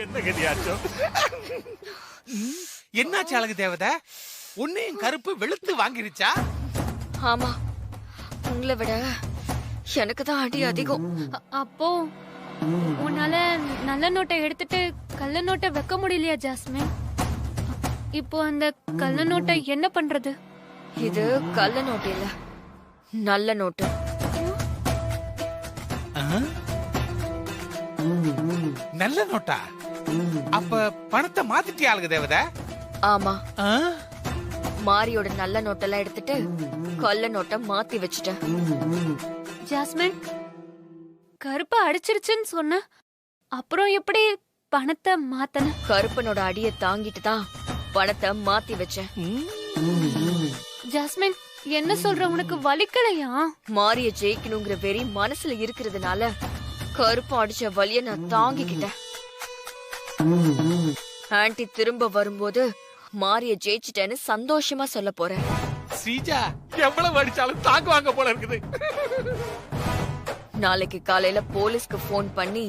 என்ன கதியாச்சோ? என்னாச்சு அழகு தேவதை? உன்னையும் கருப்பு வெளுத்து வாங்கிருச்சா? ஆமா, உங்களை விட எனக்கு தான் அடி அதிகம். அப்போ உன்னால நல்ல நோட்டை எடுத்துட்டு கள்ள நோட்டை வைக்க முடியலையா ஜாஸ்மின்? இப்போ அந்த கள்ள நோட்டை என்ன பண்றது? இது கள்ள நோட்டு இல்ல, நல்ல நோட்டு. நல்ல நோட்டா? அப்ப பணத்தை மாத்திட்டியா அழகு தேவதை? ஆமா, மாரியோட நல்ல நோட்டெல்லாம் எடுத்துட்டு கள்ள நோட்டை மாத்தி வச்சுட்டேன். ஜாஸ்மின், கருப்பை அடிச்சிருச்சுன்னு சொன்ன, அப்புறம் எப்படி பணத்தை மாத்தன? கருப்பனோட அடியை தாங்கிட்டு தான் பணத்தை மாத்தி வச்சேன். ஜாஸ்மின், என்ன சொல்ற? உனக்கு வலிக்கலையா? மாரிய ஜெயிக்கணுங்கிற வெறி மனசுல இருக்கிறதுனால கருப்பு அடிச்ச வலிய நான் தாங்கிக்கிட்டேன். ஆன்ட்டி திரும்ப வரும்போது மாரிய ஜெயிச்சிட்டேன்னு சந்தோஷமா சொல்ல போறேன். ஸ்ரீஜா, எவ்வளவு அடிச்சாலும் தாங்குவாங்க போல இருக்குது. நாளைக்கு காலையில போலீஸ்க்கு போன் பண்ணி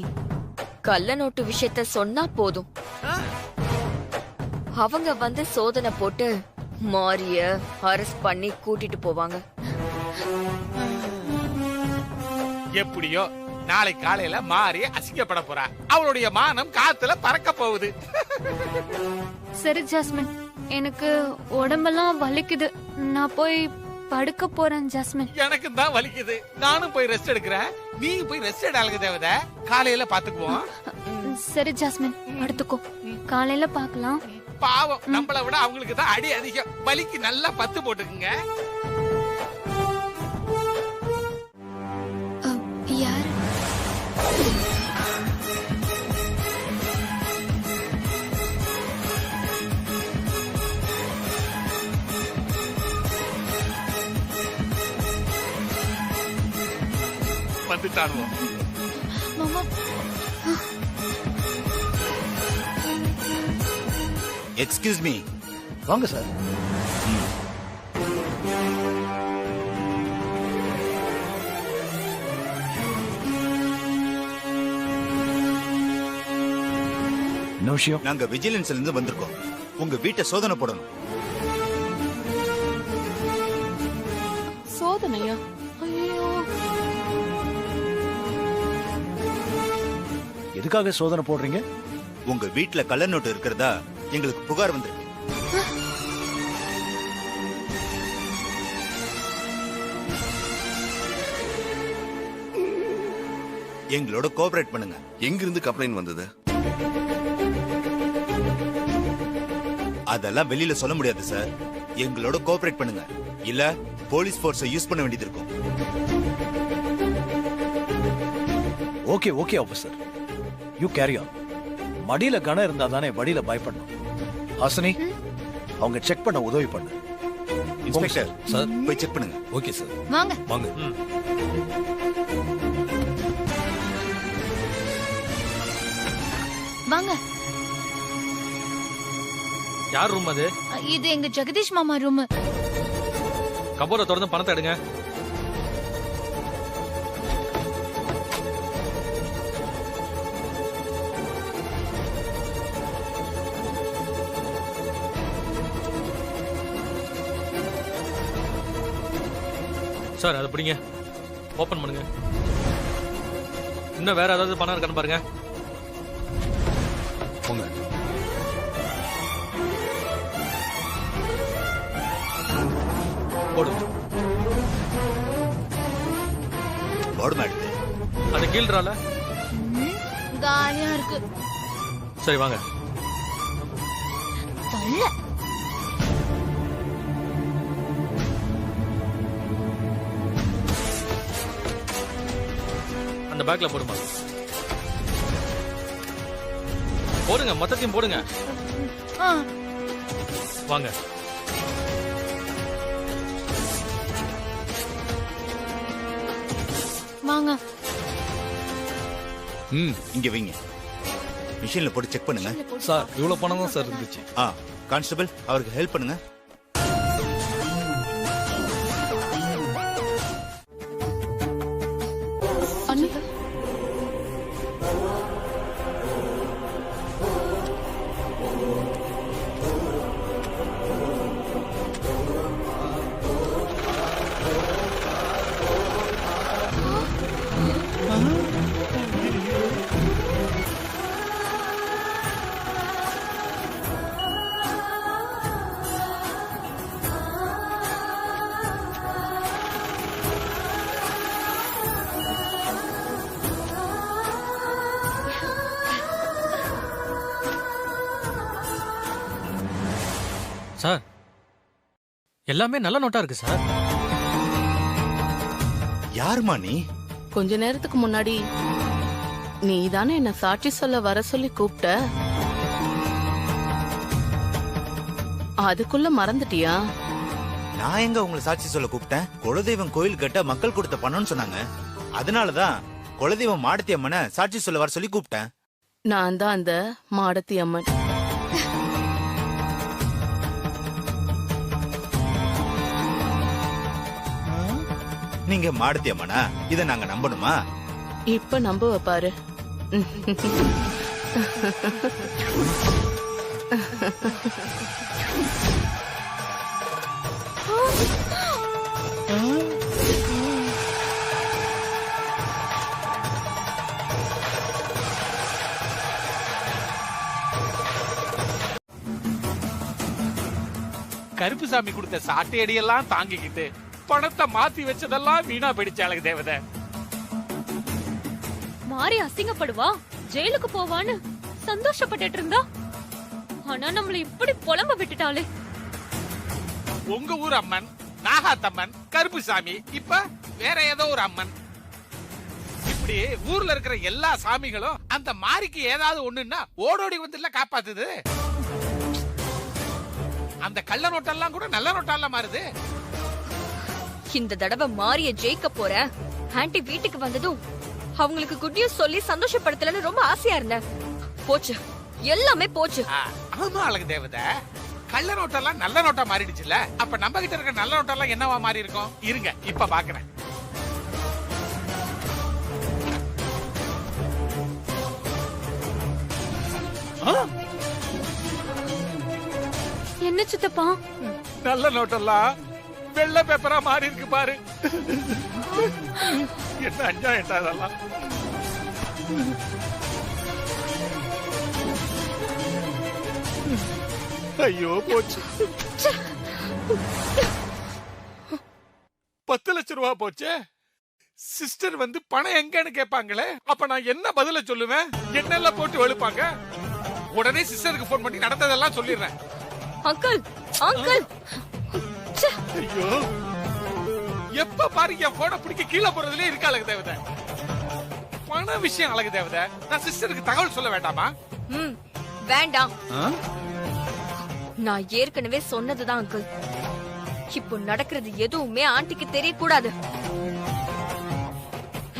கள்ள நோட்டு விஷயத்த சொன்னா போதும். அவங்க வந்து சோதனை போட்டு மாரிய அரெஸ்ட் பண்ணி கூட்டிட்டு போவாங்க. எப்படியோ நாளை காலையில மாறி அசிங்கப்பட போறா. அவளுடைய மானம் காத்துல பறக்க போகுது. சரி ஜாஸ்மின், எனக்கு உடம்பெல்லாம் வலிக்குது. நான் போய் படுக்க போறேன் ஜாஸ்மின். எனக்கு தான் வலிக்குது. நானும் போய் ரெஸ்ட் எடுக்கிறேன். நீ போய் ரெஸ்ட் எடு அழகு தேவதை. காலையில பாத்துக்குவோம். சரி ஜாஸ்மின், படுத்துக்கோ. காலையில பாக்கலாம். பாவம், நம்மளை விட அவங்களுக்கு தான் அடி அதிகம். வலிக்கு நல்லா பத்து போட்டுக்குங்க. யார்? வந்துட்டானுவோ? மாமா, எக்ஸ்கியூஸ் மீ. வாங்க சார். என்ன விஷயம்? நாங்க விஜிலன்ஸ்ல இருந்து வந்திருக்கோம். உங்க வீட்டை சோதனை போடணும். சோதனையா? ஐயோ, எதுக்காக சோதனை போடுறீங்க? உங்க வீட்டுல கள்ள நோட்டு இருக்கிறதா எங்களுக்கு புகார் வந்திருக்கு. எங்களோட கோஆபரேட் பண்ணுங்க. எங்கிருந்து கம்ப்ளைண்ட் வந்தது? அதெல்லாம் வெளியில சொல்ல முடியாது சார். எங்களோட கோஆபரேட் பண்ணுங்க, இல்ல போலீஸ் போர்ஸை யூஸ் பண்ண வேண்டியது இருக்கும். Okay okay officer, you carry on. மடியில கணம் இருந்தா தானே வடியில பயப்படணும். ஹாசினி, அவங்க செக் பண்ண உதவி பண்ணு. இன்ஸ்பெக்டர் சார், போய் செக் பண்ணுங்க. Okay sir. வாங்க வாங்க. வாங்க. யார் ரூம் அது? இது எங்க ஜெகதீஷ் மாமா ரூம். கபோர்ட திறந்து பணத்தை எடுங்க. சார், அதை பிடிங்க. ஓபன் பண்ணுங்க. இன்னும் வேற ஏதாவது பணம் இருக்கான்னு பாருங்க. போங்க. போடுங்க. போடுமா எடுத்து. அது கீழ்றால காலியா இருக்கு. சரி வாங்க. தொல்ல. அந்த பேக்ல போடுமா. போடுங்க, மொத்தத்தையும் போடுங்க. வாங்க. வாங்க. இங்க வைங்க. மிஷின்ல போட்டு செக் பண்ணுங்க. சார், இவ்வளவு பணம் தான் சார் இருந்துச்சு. கான்ஸ்டபிள், அவருக்கு ஹெல்ப் பண்ணுங்க. சார் எல்லாமே நல்ல நோட்டா இருக்கு சார். யாருமா நீ? கொஞ்ச நேரத்துக்கு முன்னாடி நீ தானே என்ன சாட்சி சொல்ல வர சொல்லி கூப்பிட்ட. அதுக்குள்ள மறந்துட்டியா? நான் எங்க உங்களை சாட்சி சொல்ல கூப்பிட்டேன்? குலதெய்வம் கோயில் கட்ட மக்கள் கொடுத்த பணம்னு சொன்னாங்க. அதனாலதான் குலதெய்வம் மாடத்தி அம்மனை சாட்சி சொல்ல வர சொல்லி கூப்பிட்டேன். நான் தான் அந்த மாடத்தி அம்மன். நீங்க மாடத்தி அம்மனா? இத நாங்க நம்பணுமா? இப்ப நம்ப பாரு. கருப்புசாமி கொடுத்த சாட்டை அடியெல்லாம் தாங்கிக்கிட்டு பணத்தை மாத்தி வச்சதெல்லாம் வீணா போயிடுச்சு அழகு தேவதை. மாறி அசிங்கப்படுவா, ஜெயிலுக்கு போவான்னு சந்தோஷப்பட்டுட்டு இருந்தா, ஆனா நம்மள இப்படி புலம்ப விட்டுட்டாளே. உங்க ஊர் அம்மன், நாகாத்தம்மன், கருப்புசாமி, இப்ப வேற ஏதோ ஒரு அம்மன். இப்படி ஊர்ல இருக்கிற எல்லா சாமிகளும் அந்த மாரிக்கு ஏதாவது ஒண்ணுன்னா ஓடோடி வந்து காப்பாத்துது. அந்த கள்ள நோட்டெல்லாம் கூட நல்ல நோட்டால மாறுது. இந்த தடவை மாரிய ஜெயிக்க போற. ஆன்ட்டி வீட்டுக்கு வந்ததும் அவங்களுக்கு குட் நியூஸ் சொல்லி சந்தோஷப்படுத்தலன்னு ரொம்ப ஆசையா இருந்தேன். போச்சு, எல்லாமே போச்சு. ஆமா அழகு தேவதை, கள்ள நோட்டெல்லாம் நல்ல நோட்டா மாறிடுச்சுல. அப்ப நம்ம கிட்ட இருக்க நல்ல நோட்டெல்லாம் என்னவா மாறி இருக்கும்? இருங்க இப்ப பாக்குறேன். என்ன சித்தப்பா? நல்ல நோட்டெல்லாம் வெள்ளை பேப்பரா மாறி இருக்கு பாரு. என்ன அஞ்சாயிட்டா அதெல்லாம். ஐயோ போச்சு. 10 லட்சம் ரூபாய் போச்சு. சிஸ்டர் வந்து பணம் எங்கன்னு கேட்பாங்களே, அப்ப நான் என்ன பதில சொல்லுவேன்? என்னெல்லாம் போட்டு வெளுப்பாங்க. உடனே சிஸ்டருக்கு போன் பண்ணி நடந்ததெல்லாம் சொல்லிடுறேன். Uncle, uncle. ஐயோ, எப்ப பாரு என் போனை பிடிக்க கீழே போறதுல இருக்க அழகு தேவதை. பண விஷயம் அழகு தேவதை, நான் சிஸ்டருக்கு தகவல் சொல்ல வேண்டாமா? வேண்டாம். நான் ஏற்கனவே சொன்னதுதான் அங்கிள். இப்போ நடக்கிறது எதுவுமே ஆண்டிக்கு தெரியக்கூடாது.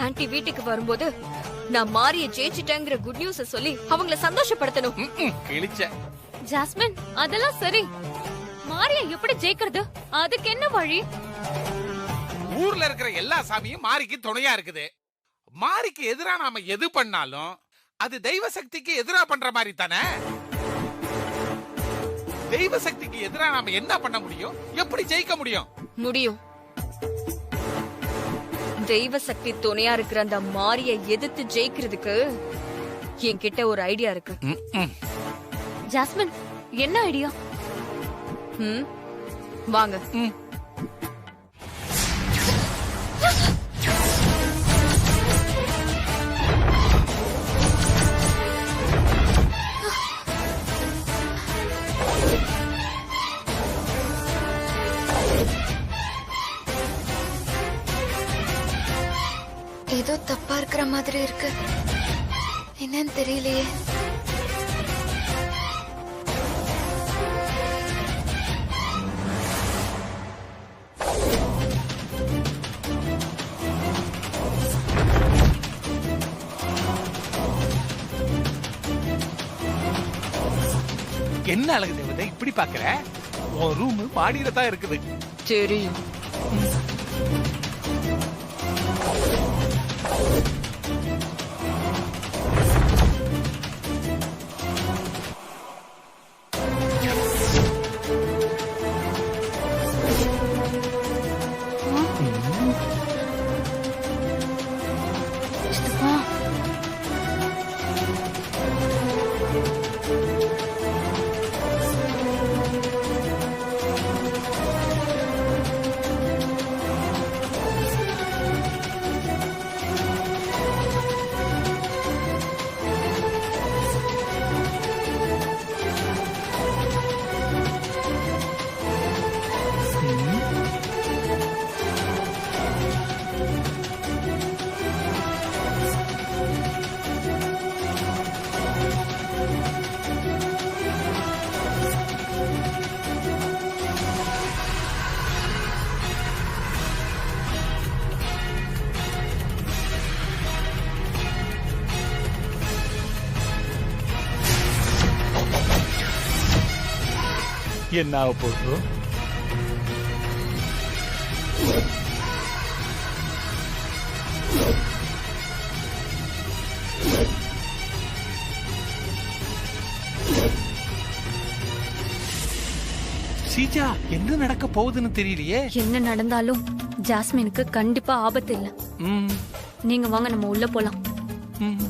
ஆண்டி வீட்டுக்கு வரும்போது நான் மாரிய ஜெயிச்சிட்டேங்கிற குட் நியூஸ் சொல்லி அவங்கள சந்தோஷப்படுத்தணும். கிழிச்ச ஜாஸ்மின், அதெல்லாம் சரி. மாரிய எப்படி ஜெயிக்கிறது? அதுக்கு என்ன வழி? ஊர்ல இருக்கிற எல்லா சாமியும் மாரிக்கு துணையா இருக்குது. மாரிக்கு எதிரா நாம எது பண்ணாலும் அது தெய்வ சக்திக்கு எதிரா பண்ற மாதிரி தானே. தெய்வ சக்திக்கு எதிரா நாம என்ன பண்ண முடியும்? எப்படி ஜெயிக்க முடியும்? முடியும். தெய்வ சக்தி துணையா இருக்கிற அந்த மாரிய எதிர்த்து ஜெயிக்கிறதுக்கு என்கிட்ட ஒரு ஐடியா இருக்கு. ஜாஸ்மின், என்ன ஐடியா? வாங்க. ஏதோ தப்பா இருக்கிற மாதிரி இருக்கு. என்னன்னு தெரியலையே. என்ன அழகு தேவதை இப்படி பாக்குற? உன் ரூம் மாடியில தான் இருக்குது. தெரியும். என்ன ஆக போகுது? சீஜா, என்ன நடக்க போகுதுன்னு தெரியலையே. என்ன நடந்தாலும் ஜாஸ்மினுக்கு கண்டிப்பா ஆபத்து இல்ல. ம், நீங்க வாங்க, நம்ம உள்ள போலாம். ம்.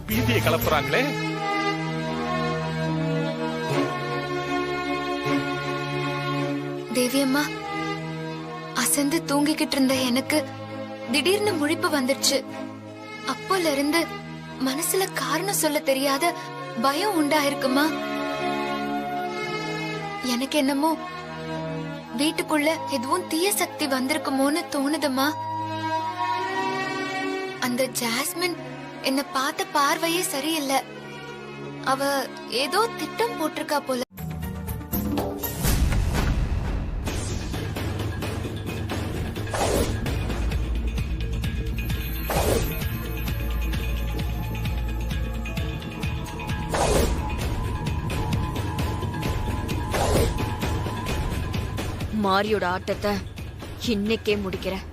பீதியை கலப்புறாங்களே. தேவி அம்மா, அசந்து தூங்கிக்கிட்டு இருந்த எனக்கு திடீர்னு முழிப்பு வந்துருச்சு. அப்போல இருந்து மனசுல காரணம் சொல்ல தெரியாத பயம் உண்டாயிருக்குமா. எனக்கு என்னமோ வீட்டுக்குள்ள எதுவும் தீய சக்தி வந்திருக்குமோன்னு தோணுதுமா. அந்த ஜாஸ்மின் என்ன பார்த்த பார்வையே சரியில்லை. அவ ஏதோ திட்டம் போட்டிருக்கா போல. மாரியோட ஆட்டத்தை இன்னைக்கே முடிக்கிறேன்.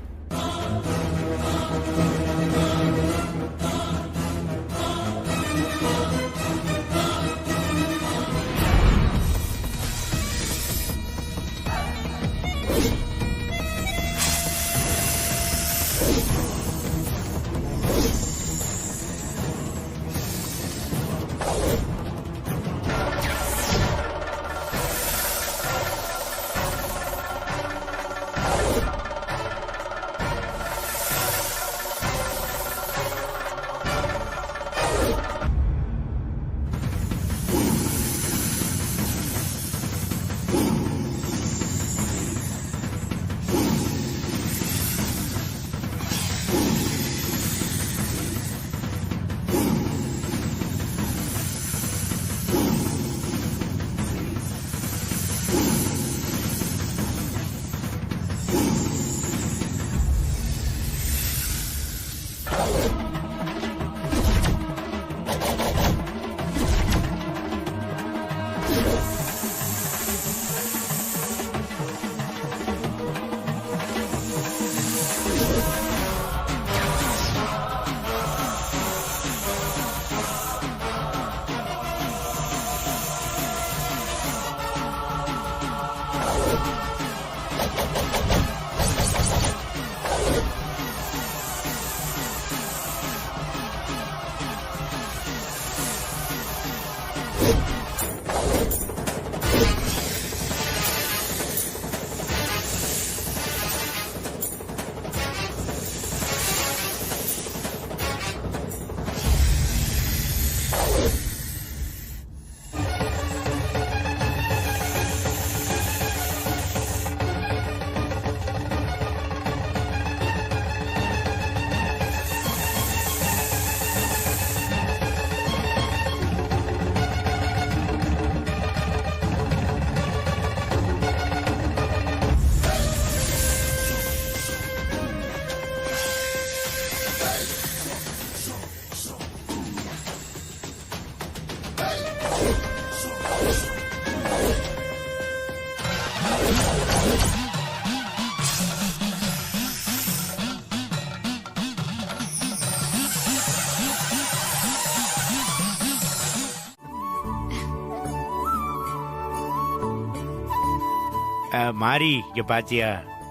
மாறி, இங்க பாத்தியா,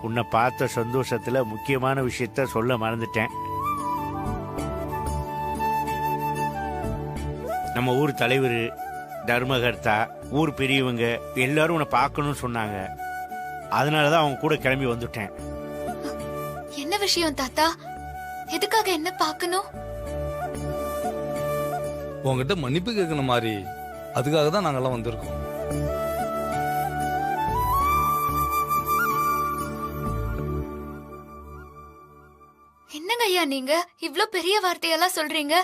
உன்னை பார்த்த சந்தோஷத்துல முக்கியமான விஷயத்த சொல்ல மறந்துட்டேன். நம்ம ஊர் தலைவர், தர்மகர்த்தா, ஊர் பெரியவங்க எல்லாரும் உன்னை பார்க்கணும்னு சொன்னாங்க. அதனாலதான் அவங்க கூட கிளம்பி வந்துட்டேன். என்ன விஷயம் தாத்தா? எதுக்காக என்ன பார்க்கணும்? உங்ககிட்ட மன்னிப்பு கேட்கணும் மாதிரி. அதுக்காக தான் நாங்கெல்லாம் வந்திருக்கோம். என்னங்க ஐயா நீங்க இவ்ளோ பெரிய வார்த்தையெல்லாம் சொல்றீங்க?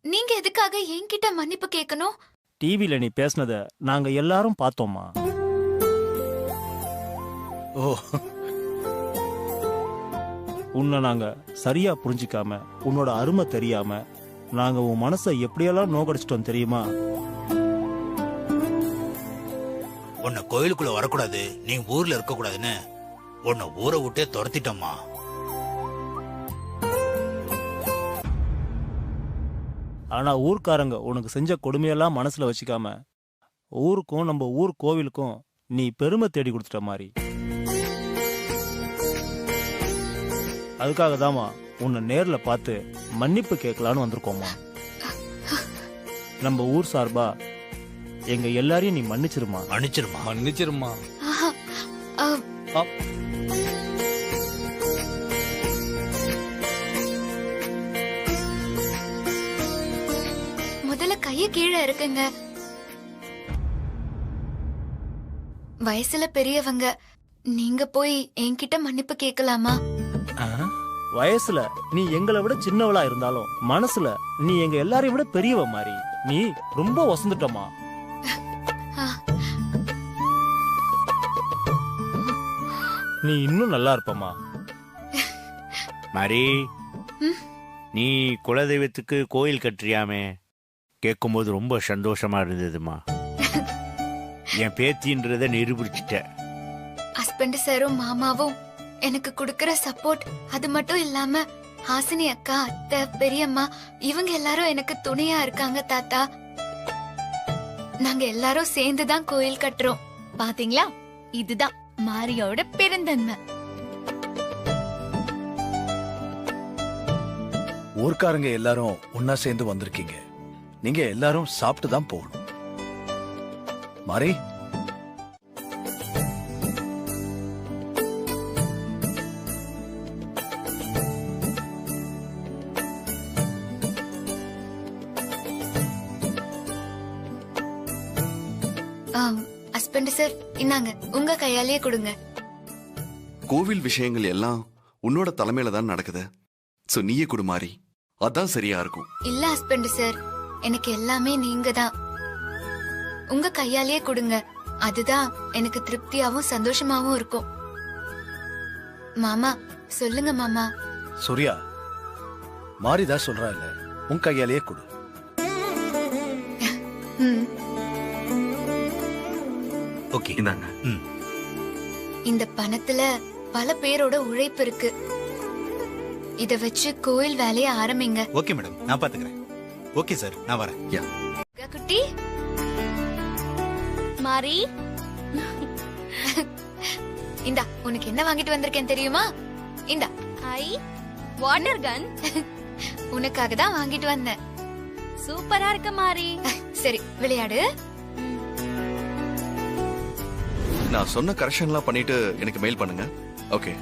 நீங்க எதுக்காக என்கிட்ட மன்னிப்பு கேட்கணும்? டிவில நீ பேசினத நாங்க எல்லாரும் பார்த்தோம்மா. ஓ, உன்னை நாங்க சரியா புரிஞ்சிக்காம, உன்னோட அருமை தெரியாம நாங்க உன் மனசை எப்படியெல்லாம் நோக்கடிச்சிட்டோம் தெரியுமா? உன்னை கோயிலுக்குள்ள வரக்கூடாது, நீ ஊர்ல இருக்க கூடாதுன்னு உன்னை ஊரை விட்டே துரத்திட்டோம்மா. ஆனா ஊர்க்காரங்க உனக்கு செஞ்ச கொடுமையெல்லாம் மனசுல வச்சுக்காம ஊருக்கும் நம்ம ஊர் கோவிலுக்கும் நீ பெருமை தேடி கொடுத்துட்ட மாதிரி. அதுக்காக தாமா உன்னை நேர்ல பார்த்து மன்னிப்பு கேட்கலான்னு வந்திருக்கோமா. நம்ம ஊர் சார்பா எங்க எல்லாரையும் நீ மன்னிச்சிருமா. மன்னிச்சிருமா. முதல்ல கைய கீழே இருக்குங்க. வயசுல பெரியவங்க, நீங்க போய் என்கிட்ட மன்னிப்பு கேட்கலாமா? வயசுல நீ எங்களை விட சின்னவளா இருந்தாலும் மனசுல நீ எங்க எல்லாரையும் விட பெரியவ மாதிரி. நீ ரொம்ப வசந்துட்டமா. நீ இன்னும் நல்லா இருப்பமா. மாரி, நீ குலதெய்வத்துக்கு கோயில் கட்டுறியாமே, கேட்கும்போது ரொம்ப சந்தோஷமா இருந்ததுமா. என் பேத்தின்றத நிரூபிச்சுட்ட. ஹஸ்பண்ட் சாரும் மாமாவும் எனக்கு கொடுக்கற சப்போர்ட், அது மட்டும் இல்லாம ஹாசினி அக்கா, அத்தை, பெரியம்மா இவங்க எல்லாரும் எனக்கு துணையா இருக்காங்க தாத்தா. நாங்க எல்லாரும் சேர்ந்துதான் கோயில் கட்டுறோம். பாத்தீங்களா, இதுதான் மாரியோட பெருந்தன்மை. ஊர்க்காரங்க எல்லாரும் ஒன்னா சேர்ந்து வந்திருக்கீங்க. நீங்க எல்லாரும் சாப்பிட்டு தான் போகணும். மாரி, ஹஸ்பண்ட் சார், இன்னாங்க உங்க கையாலேயே கொடுங்க. கோவில் விஷயங்கள் எல்லாம் உன்னோட தலைமையில தான் நடக்குது. சோ நீயே கொடு மாரி, அதான் சரியா இருக்கும். இல்ல ஹஸ்பண்ட் சார், எனக்கு எல்லாமே நீங்க தான். உங்க கையாலேயே கொடுங்க, அதுதான் எனக்கு திருப்தியாவும் சந்தோஷமாவும் இருக்கும். மாமா சொல்லுங்க மாமா. சூர்யா, மாரிதா சொல்றா இல்ல, உன் கையாலேயே கொடு. ஓகே, இந்தாங்க. இந்த பணத்துல பல பேரோட உழைப்பு இருக்கு. இத வச்சு கோயில் வேலைய ஆரம்பிங்க. ஓகே மேடம், நான் பாத்துக்கிறேன். ஓகே சார், நான் வரேன். யா குட்டி மாரி, இந்தா உனக்கு என்ன வாங்கிட்டு வந்திருக்கேன் தெரியுமா? இந்தா. ஐ, வாட்டர் கன். உனக்காக தான் வாங்கிட்டு வந்தேன். சூப்பரா இருக்கு மாரி. சரி, விளையாடு. நான் சொன்ன கரெக்ஷன்லாம் பண்ணிட்டு எனக்கு மெயில் பண்ணுங்க. ஓகே.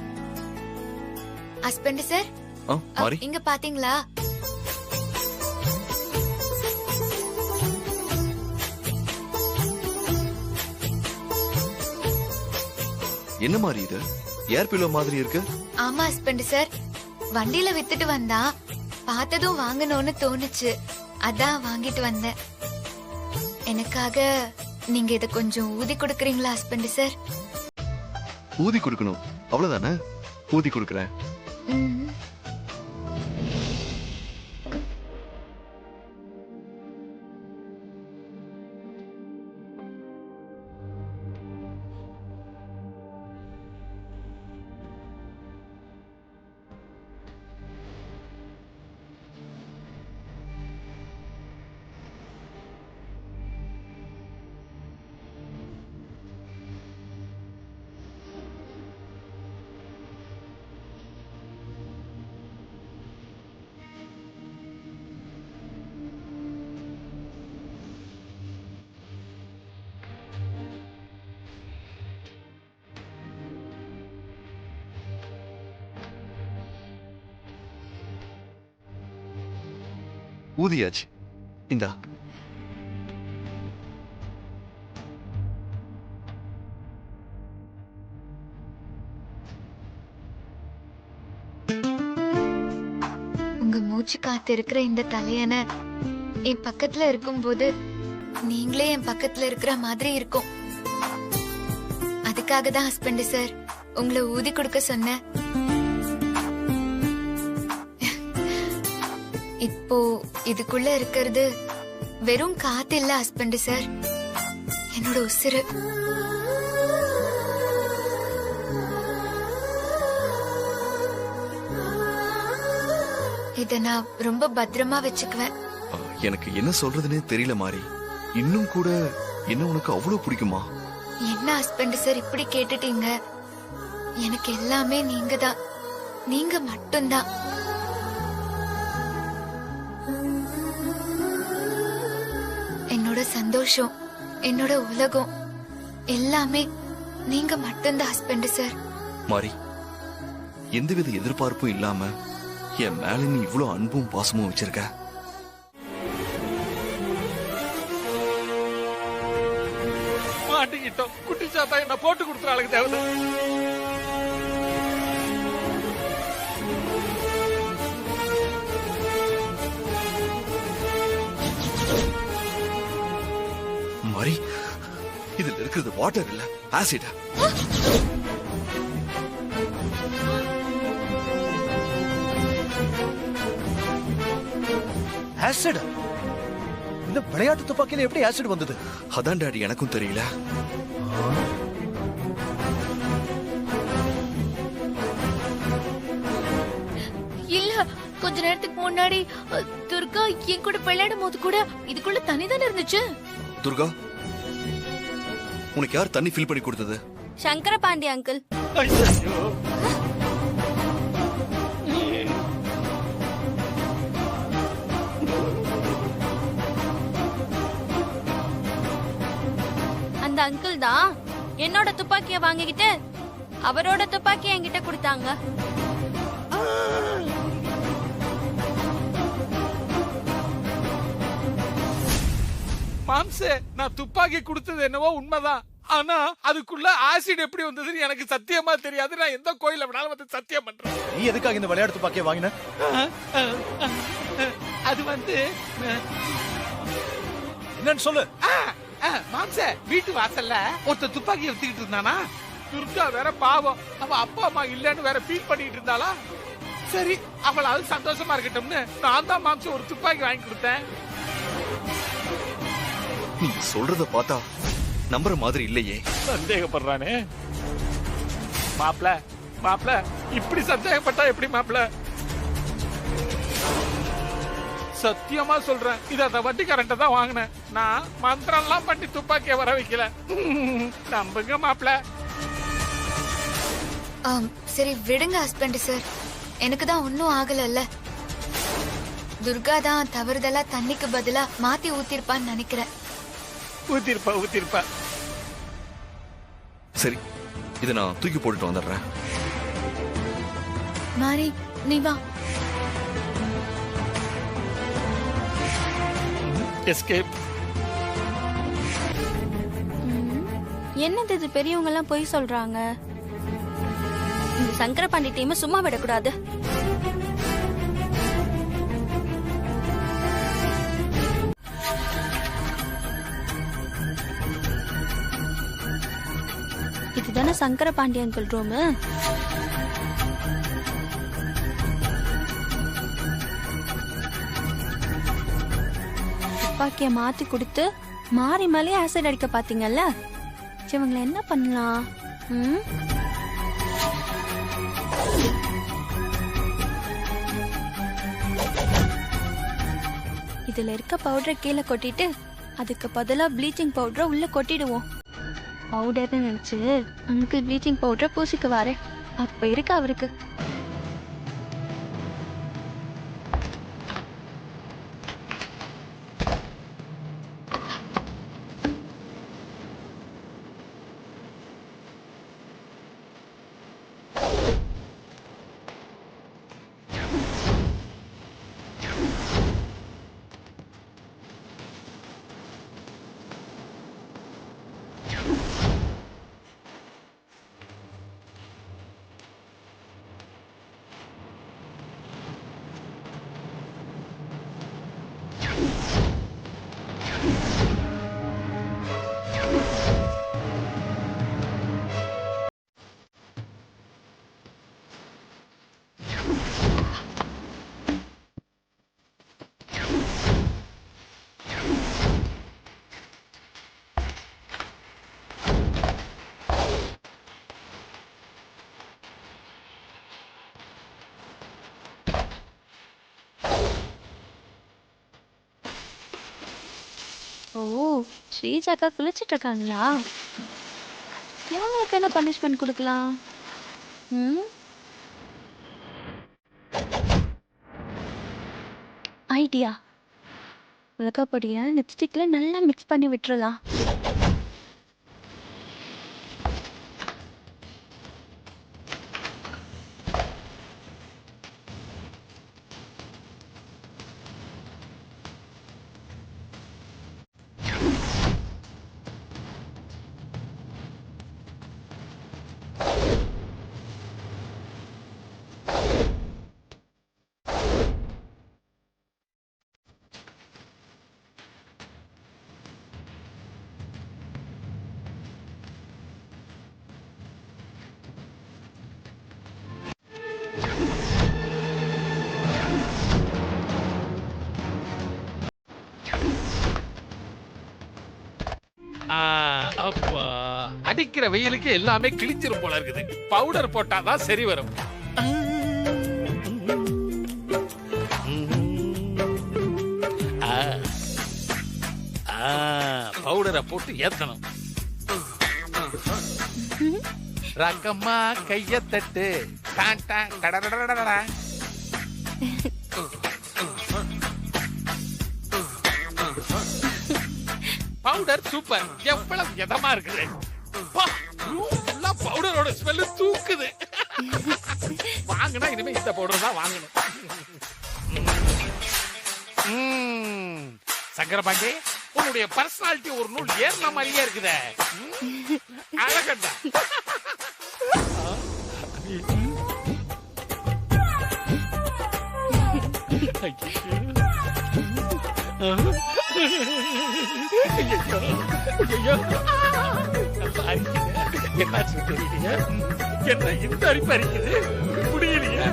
ஹஸ்பண்ட் சார், மாரி இங்க பாத்தீங்களா? என்ன மாதிரி இது? ஏர் பில்லோ மாதிரி இருக்கு. ஆமா ஹஸ்பண்ட் சார், வண்டியில வித்துட்டு வந்தா பார்த்ததும் வாங்கணும்னு தோணுச்சு, அதான் வாங்கிட்டு வந்தேன். எனக்காக நீங்க இத கொஞ்சம் ஊதி கொடுக்கறீங்களா ஹஸ்பண்ட் சார்? ஊதி கொடுக்கணும், அவ்வளவுதானே? ஊதி கொடுக்கறேன். ஊதியாச்சு, இந்தா. உங்க மூச்சு காத்து இருக்கிற இந்த தலையண என் பக்கத்துல இருக்கும்போது நீங்களே என் பக்கத்துல இருக்கிற மாதிரி இருக்கும். அதுக்காக தான் ஹஸ்பண்ட் சார் உங்களை ஊதி கொடுக்க சொன்னேன். இப்போ இதுக்குள்ள இருக்கிறது வெறும் காத்து இல்ல ஹஸ்பண்ட் சார், என்னோட உசுரு. இத நான் ரொம்ப பத்திரமா வச்சுக்குவேன். எனக்கு என்ன சொல்றதுன்னே தெரியல மாறி. இன்னும் கூட என்ன உனக்கு அவ்வளவு பிடிக்குமா? என்ன ஹஸ்பண்ட் சார் இப்படி கேட்டுட்டீங்க? எனக்கு எல்லாமே நீங்க தான், நீங்க மட்டும்தான். என்னோட சந்தோஷம், என்னோட உலகம் எல்லாமே நீங்க மட்டும்தான் ஹஸ்பண்ட் சார். மாறி, எந்தவித எதிர்பார்ப்பும் இல்லாம என் மேல நீ இவ்வளவு அன்பும் பாசமும் வச்சிருக்க. மாட்டிக்கிட்டோம். குட்டி சாத்தா என்ன போட்டு கொடுத்துறாளுங்க தேவதை. மாறி, இதுல இருக்கிறது வாட்டர் இல்ல, ஆசிட். ஆசிட்? இந்த விளையாட்டு துப்பாக்கியில எப்படி ஆசிட் வந்தது? அதான் டாடி எனக்கும் தெரியல. இல்ல, கொஞ்ச நேரத்துக்கு முன்னாடி துர்கா என் கூட விளையாடும் போது கூட இதுக்குள்ள தண்ணி தானே இருந்துச்சு. துர்கா, உனக்கு யார் தண்ணி ஃபில் பண்ணி கொடுத்தது? சங்கர பாண்டி அங்கிள். அந்த அங்கிள் தான் என்னோட துப்பாக்கிய வாங்கிக்கிட்டு அவரோட துப்பாக்கிய என்கிட்ட கொடுத்தாங்க. மாம்சே, நான் துப்பாக்கி கொடுத்தது என்னவோ உண்மைதான். ஆனா அதுக்குள்ள ஆசிட் எப்படி வந்ததுன்னு எனக்கு சத்தியமா தெரியாது. நான் எந்த கோயில வேணாலும் வந்து சத்தியம் பண்றேன். நீ எதுக்காக இந்த விளையாட்டு துப்பாக்கியை வாங்கின? அது வந்து என்னன்னு சொல்லு. மாம்சே, வீட்டு வாசல்ல ஒருத்த துப்பாக்கி எடுத்துக்கிட்டு இருந்தானா. துர்கா வேற பாவம், அவ அப்பா அம்மா இல்லன்னு வேற ஃபீல் பண்ணிட்டு இருந்தாளா. சரி, அவளாவது சந்தோஷமா இருக்கட்டும்னு நான் தான் மாம்சே ஒரு துப்பாக்கி வாங்கி கொடுத்தேன். நீ சொல்றத பார்த்தா நம்புற மாதிரி இல்லையே. சந்தேகப்படுறானே மாப்ள, இப்படி சந்தேகப்பட்டா எப்படி மாப்ள? சத்தியமா சொல்றேன், இத அந்த வட்டிக்காரன்ட்ட தான் வாங்கினேன். நான் மந்திரம் எல்லாம் பண்ணி துப்பாக்கிய வர வைக்கல. நம்புங்க மாப்ள. சரி விடுங்க ஹஸ்பண்ட் சார், எனக்கு தான் ஒன்னும் ஆகல. துர்கா தான் தவறுதலா தண்ணிக்கு பதிலா மாத்தி ஊத்திருப்பான்னு நினைக்கிறேன். ஊத்திருப்பா. சரி, இத நான் தூக்கி போட்டுட்டு வந்துடுறேன். மாறி, நீ வா. எஸ்கேப். என்னது இது, பெரியவங்க எல்லாம் பொய் சொல்றாங்க. இந்த சங்கர பாண்டி டீம் சும்மா விடக்கூடாது. இதுதானே சங்கர பாண்டி அங்கிள் ரூம். துப்பாக்கிய மாத்தி கொடுத்து மாறி மேலே ஆசிட் அடிக்க பாத்தீங்கல்ல. இவங்களை என்ன பண்ணலாம்? இதுல இருக்க பவுடரை கீழே கொட்டிட்டு அதுக்கு பதிலா ப்ளீச்சிங் பவுடரை உள்ள கொட்டிடுவோம். பவுடர்னு நினைச்சு அங்கிள் ப்ளீச்சிங் பவுடரை பூசிக்குவாரு. அப்ப இருக்கு அவருக்கு. ஓ, ஸ்ரீஜாக்கா குளிச்சிட்டு இருக்காங்களா? இவங்களுக்கு என்ன பனிஷ்மெண்ட் கொடுக்கலாம்? ஐடியா. விளக்கப்படிய லிப்ஸ்டிக்ல நல்லா மிக்ஸ் பண்ணி விட்டுறலாம். அப்பா அடிக்கிற வெயிலுக்கு எல்லாமே கிழிச்சிரும் போல இருக்குது. பவுடர் போட்டாதான் சரி வரும். பவுடரை போட்டு ஏத்தணும். ரக்கம்மா கைய தட்டு. Powder super. எவ்வளவு இதமா இருக்குது. பவுடரோட ஸ்மெல் தூக்குது. வாங்கினா இனிமே இந்த பவுடர் தான் வாங்கணும். சங்கரபாண்டி, உன்னுடைய பர்சனாலிட்டி ஒரு நூல் ஏறின மாதிரியே இருக்குதே. அழகண்டா. என்ன இந்த அரிப்பு அரிக்குது? முடியலையே.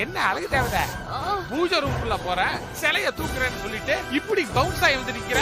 என்ன அழகு தேவத, பூஜை ரூம்குள்ள போற சிலைய தூக்குறேன்னு சொல்லிட்டு இப்படி பவுன்ஸ் ஆகி வந்து நிக்கிற.